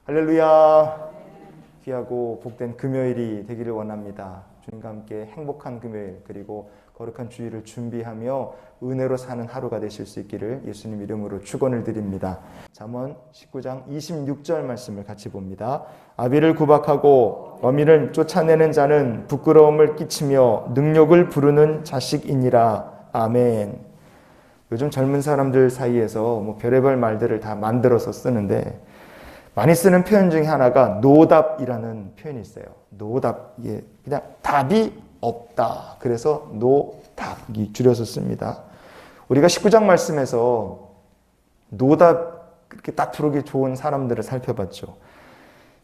할렐루야. 귀하고 복된 금요일이 되기를 원합니다. 주님과 함께 행복한 금요일 그리고 거룩한 주일을 준비하며 은혜로 사는 하루가 되실 수 있기를 예수님 이름으로 축원을 드립니다. 잠언 19장 26절 말씀을 같이 봅니다. 아비를 구박하고 어미를 쫓아내는 자는 부끄러움을 끼치며 능욕을 부르는 자식이니라. 아멘. 요즘 젊은 사람들 사이에서 별의별 말들을 다 만들어서 쓰는데 많이 쓰는 표현 중에 하나가 노답이라는 표현이 있어요. 노답, 이게 그냥 답이 없다. 그래서 노답이 줄여서 씁니다. 우리가 19장 말씀에서 노답 그렇게 딱 부르기 좋은 사람들을 살펴봤죠.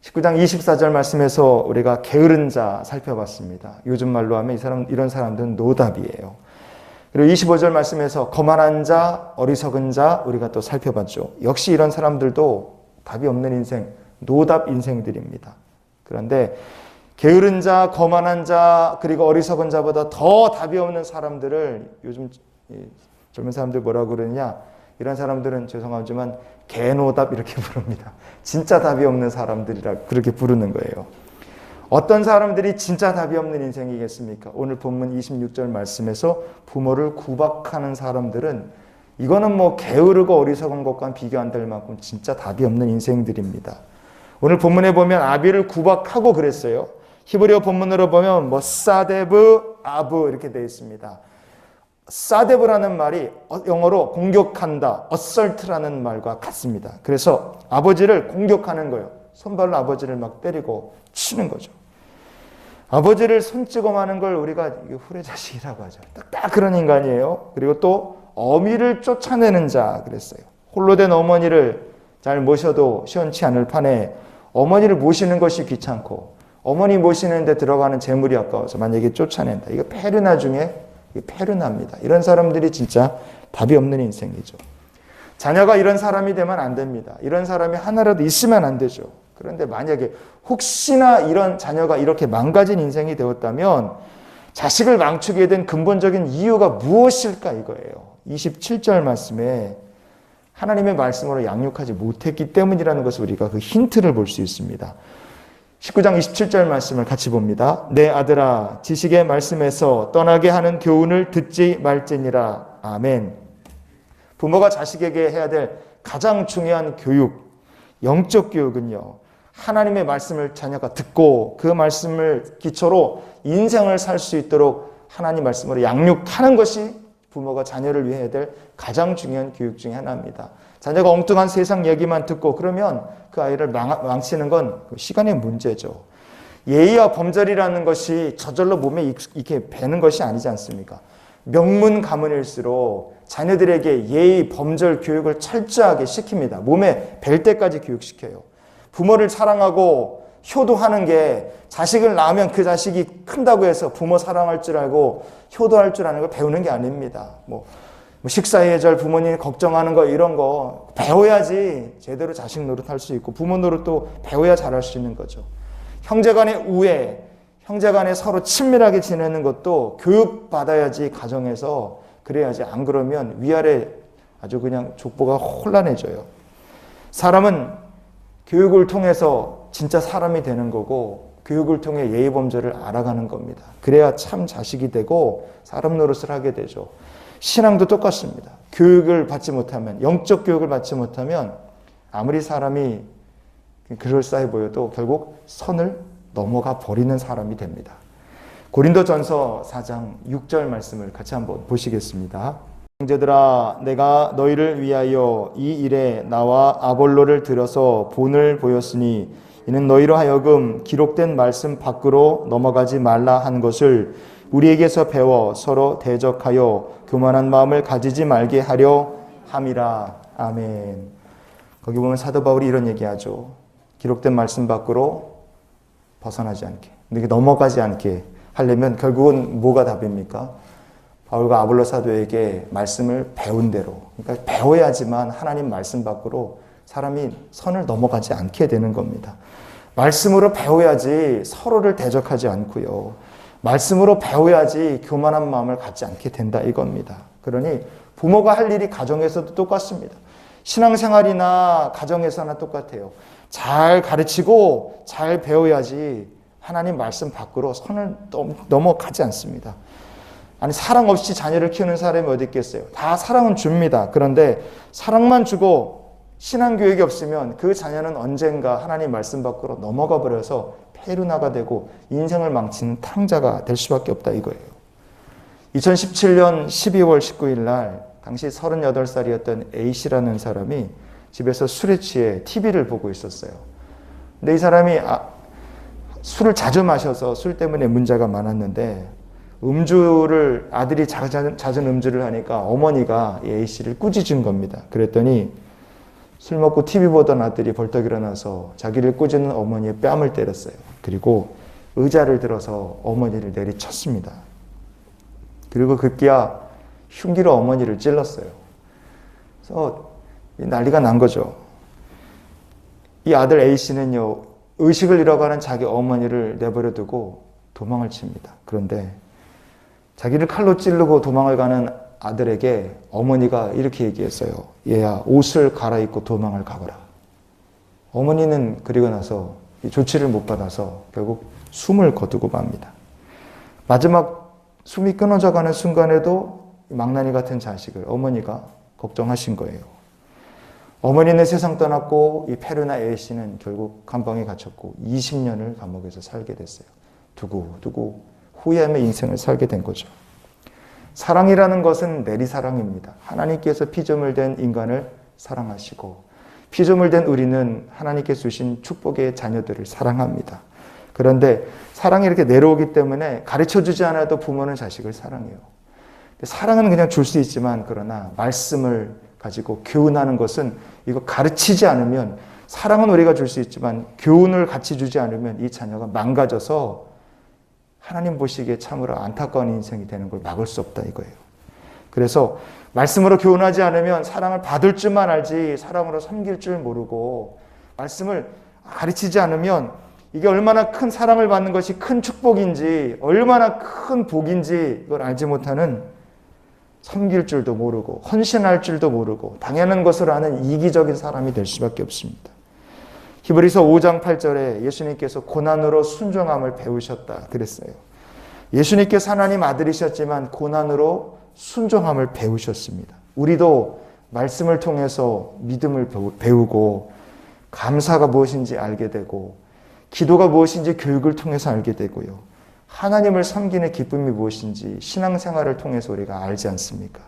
19장 24절 말씀에서 우리가 게으른 자 살펴봤습니다. 요즘 말로 하면 이런 사람들은 노답이에요. 그리고 25절 말씀에서 거만한 자, 어리석은 자 우리가 또 살펴봤죠. 역시 이런 사람들도 답이 없는 인생, 노답 인생들입니다. 그런데 게으른 자, 거만한 자, 그리고 어리석은 자보다 더 답이 없는 사람들을 요즘 젊은 사람들 뭐라고 그러느냐? 이런 사람들은 죄송하지만 개노답 이렇게 부릅니다. 진짜 답이 없는 사람들이라 그렇게 부르는 거예요. 어떤 사람들이 진짜 답이 없는 인생이겠습니까? 오늘 본문 26절 말씀에서 부모를 구박하는 사람들은 이거는 게으르고 어리석은 것과 비교 안 될 만큼 진짜 답이 없는 인생들입니다. 오늘 본문에 보면 아비를 구박하고 그랬어요. 히브리어 본문으로 보면 사데브 아브 이렇게 되어 있습니다. 사데브라는 말이 영어로 공격한다, assault라는 말과 같습니다. 그래서 아버지를 공격하는 거예요. 손발로 아버지를 막 때리고 치는 거죠. 아버지를 손찌검하는 걸 우리가 후레자식이라고 하죠. 딱 그런 인간이에요. 그리고 또 어미를 쫓아내는 자 그랬어요. 홀로 된 어머니를 잘 모셔도 시원치 않을 판에 어머니를 모시는 것이 귀찮고 어머니 모시는데 들어가는 재물이 아까워서 만약에 쫓아낸다. 이거 페르나 중에 페르나입니다. 이런 사람들이 진짜 답이 없는 인생이죠. 자녀가 이런 사람이 되면 안 됩니다. 이런 사람이 하나라도 있으면 안 되죠. 그런데 만약에 혹시나 이런 자녀가 이렇게 망가진 인생이 되었다면 자식을 망치게 된 근본적인 이유가 무엇일까 이거예요. 27절 말씀에 하나님의 말씀으로 양육하지 못했기 때문이라는 것을 우리가 그 힌트를 볼 수 있습니다. 19장 27절 말씀을 같이 봅니다. 내 아들아 지식의 말씀에서 떠나게 하는 교훈을 듣지 말지니라. 아멘. 부모가 자식에게 해야 될 가장 중요한 교육, 영적 교육은요. 하나님의 말씀을 자녀가 듣고 그 말씀을 기초로 인생을 살 수 있도록 하나님 말씀으로 양육하는 것이 부모가 자녀를 위해 해야 될 가장 중요한 교육 중에 하나입니다. 자녀가 엉뚱한 세상 얘기만 듣고 그러면 그 아이를 망치는 건 시간의 문제죠. 예의와 범절이라는 것이 저절로 몸에 이렇게 배는 것이 아니지 않습니까? 명문 가문일수록 자녀들에게 예의, 범절 교육을 철저하게 시킵니다. 몸에 뵐 때까지 교육시켜요. 부모를 사랑하고 효도하는 게 자식을 낳으면 그 자식이 큰다고 해서 부모 사랑할 줄 알고 효도할 줄 아는 걸 배우는 게 아닙니다. 식사 예절 부모님 걱정하는 거 이런 거 배워야지 제대로 자식 노릇할 수 있고 부모 노릇도 배워야 잘할 수 있는 거죠. 형제간의 우애, 형제간에 서로 친밀하게 지내는 것도 교육받아야지 가정에서 그래야지 안 그러면 위아래 아주 그냥 족보가 혼란해져요. 사람은 교육을 통해서 진짜 사람이 되는 거고 교육을 통해 예의 범절을 알아가는 겁니다. 그래야 참 자식이 되고 사람 노릇을 하게 되죠. 신앙도 똑같습니다. 교육을 받지 못하면 영적 교육을 받지 못하면 아무리 사람이 그럴싸해 보여도 결국 선을 넘어가 버리는 사람이 됩니다. 고린도전서 4장 6절 말씀을 같이 한번 보시겠습니다. 형제들아 내가 너희를 위하여 이 일에 나와 아볼로를 들어서 본을 보였으니 이는 너희로 하여금 기록된 말씀 밖으로 넘어가지 말라 한 것을 우리에게서 배워 서로 대적하여 교만한 마음을 가지지 말게 하려 함이라. 아멘. 거기 보면 사도 바울이 이런 얘기하죠. 기록된 말씀 밖으로 벗어나지 않게, 넘어가지 않게 하려면 결국은 뭐가 답입니까? 바울과 아볼로 사도에게 말씀을 배운 대로, 그러니까 배워야지만 하나님 말씀 밖으로 사람이 선을 넘어가지 않게 되는 겁니다. 말씀으로 배워야지 서로를 대적하지 않고요. 말씀으로 배워야지 교만한 마음을 갖지 않게 된다 이겁니다. 그러니 부모가 할 일이 가정에서도 똑같습니다. 신앙생활이나 가정에서나 똑같아요. 잘 가르치고 잘 배워야지 하나님 말씀 밖으로 선을 넘어가지 않습니다. 아니, 사랑 없이 자녀를 키우는 사람이 어디 있겠어요? 다 사랑은 줍니다. 그런데 사랑만 주고 신앙교육이 없으면 그 자녀는 언젠가 하나님 말씀 밖으로 넘어가 버려서 페루나가 되고 인생을 망치는 탕자가 될 수밖에 없다 이거예요. 2017년 12월 19일 날 당시 38살이었던 A씨라는 사람이 집에서 술에 취해 TV를 보고 있었어요. 근데 이 사람이 술을 자주 마셔서 술 때문에 문제가 많았는데 음주를 아들이 잦은 음주를 하니까 어머니가 이 A씨를 꾸짖은 겁니다. 그랬더니 술 먹고 TV 보던 아들이 벌떡 일어나서 자기를 꾸짖는 어머니의 뺨을 때렸어요. 그리고 의자를 들어서 어머니를 내리쳤습니다. 그리고 급기야 흉기로 어머니를 찔렀어요. 그래서 난리가 난 거죠. 이 아들 A씨는요, 의식을 잃어가는 자기 어머니를 내버려 두고 도망을 칩니다. 그런데 자기를 칼로 찌르고 도망을 가는 아들에게 어머니가 이렇게 얘기했어요. 얘야, 옷을 갈아입고 도망을 가거라. 어머니는 그리고 나서 조치를 못 받아서 결국 숨을 거두고 맙니다. 마지막 숨이 끊어져 가는 순간에도 망나니 같은 자식을 어머니가 걱정하신 거예요. 어머니는 세상 떠났고 이 페루나 A씨는 결국 감방에 갇혔고 20년을 감옥에서 살게 됐어요. 두고 후회하며 인생을 살게 된 거죠. 사랑이라는 것은 내리사랑입니다. 하나님께서 피조물 된 인간을 사랑하시고 피조물 된 우리는 하나님께서 주신 축복의 자녀들을 사랑합니다. 그런데 사랑이 이렇게 내려오기 때문에 가르쳐주지 않아도 부모는 자식을 사랑해요. 사랑은 그냥 줄 수 있지만 그러나 말씀을 가지고 교훈하는 것은 이거 가르치지 않으면 사랑은 우리가 줄 수 있지만 교훈을 같이 주지 않으면 이 자녀가 망가져서 하나님 보시기에 참으로 안타까운 인생이 되는 걸 막을 수 없다 이거예요. 그래서 말씀으로 교훈하지 않으면 사랑을 받을 줄만 알지 사랑으로 섬길 줄 모르고 말씀을 가르치지 않으면 이게 얼마나 큰 사랑을 받는 것이 큰 축복인지 얼마나 큰 복인지 이걸 알지 못하는 섬길 줄도 모르고 헌신할 줄도 모르고 당연한 것을 아는 이기적인 사람이 될 수밖에 없습니다. 히브리서 5장 8절에 예수님께서 고난으로 순종함을 배우셨다 그랬어요. 예수님께서 하나님 아들이셨지만 고난으로 순종함을 배우셨습니다. 우리도 말씀을 통해서 믿음을 배우고 감사가 무엇인지 알게 되고 기도가 무엇인지 교육을 통해서 알게 되고요. 하나님을 섬기는 기쁨이 무엇인지 신앙생활을 통해서 우리가 알지 않습니까?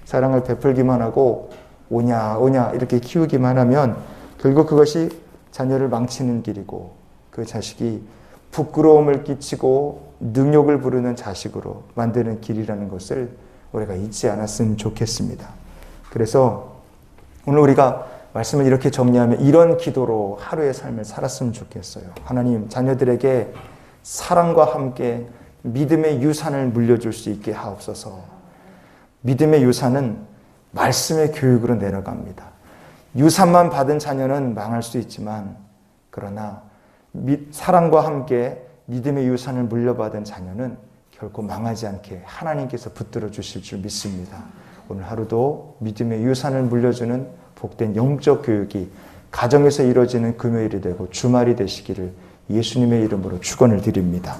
사랑을 베풀기만 하고 오냐 이렇게 키우기만 하면 결국 그것이 자녀를 망치는 길이고 그 자식이 부끄러움을 끼치고 능욕을 부르는 자식으로 만드는 길이라는 것을 우리가 잊지 않았으면 좋겠습니다. 그래서 오늘 우리가 말씀을 이렇게 정리하면 이런 기도로 하루의 삶을 살았으면 좋겠어요. 하나님, 자녀들에게 사랑과 함께 믿음의 유산을 물려줄 수 있게 하옵소서. 믿음의 유산은 말씀의 교육으로 내려갑니다. 유산만 받은 자녀는 망할 수 있지만 그러나 사랑과 함께 믿음의 유산을 물려받은 자녀는 결코 망하지 않게 하나님께서 붙들어 주실 줄 믿습니다. 오늘 하루도 믿음의 유산을 물려주는 복된 영적 교육이 가정에서 이루어지는 금요일이 되고 주말이 되시기를 예수님의 이름으로 축원을 드립니다.